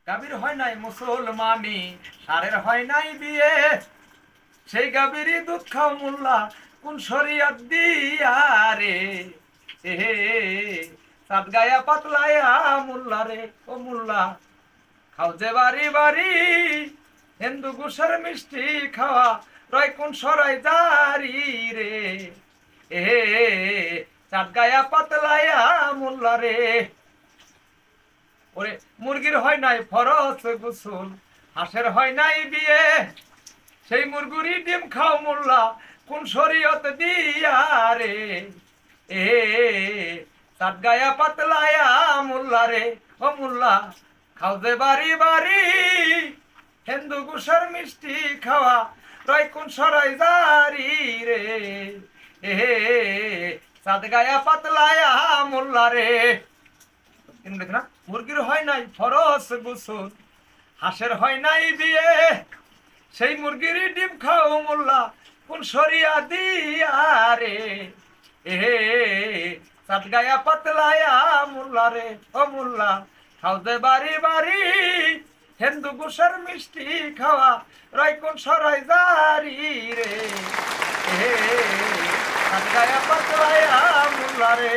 গাভীর হয় নাই মুসলমানি, সারের হয় নাই বিয়ে, সেই গাভীরই দুধ খাও মোল্লা কোন শরীয়ত দিয়া রে। এহে সাত গায়া পাতলায়া মোল্লা রে, ও মোল্লা খাও যে বাড়ি বাড়ি, হিন্দু গুসের মিষ্টি খাওয়া রয় কোন সরাই জারি রে। এহে সাত গায়া পাতলায়া মোল্লা রে। ওরে মুরগির হয় নাই ফরজ গোসল, হাঁসের হয় নাই বিয়ে, সেই মুরগুরি ডিম খাও মোল্লা কোন শরীয়ত দিয়া রে। এ সাত গায়া পাতলায়া মোল্লা রে, ও মোল্লা খাও যে বাড়ি বাড়ি, হিন্দু গুসের মিষ্টি খাওয়া রয় কোন সরাই জারি রে। এ সাত গায়া পাতলায়া মোল্লা রে। না মুরগির হয় নাই ফরজ গোসল, হাঁসের হয় নাই বিয়ে, সেই মুরগির ডিম খাও মোল্লা কোন শরিয়া দিয়া রে। এ সাত গায়া পাতলায়া মোল্লা রে, ও মোল্লা খাও যে বাড়ি বাড়ি, হিন্দু গুসের মিষ্টি খাওয়া রয় কোন সরাই জারি রে। এ সাত গায়া পাতলায়া মোল্লা রে।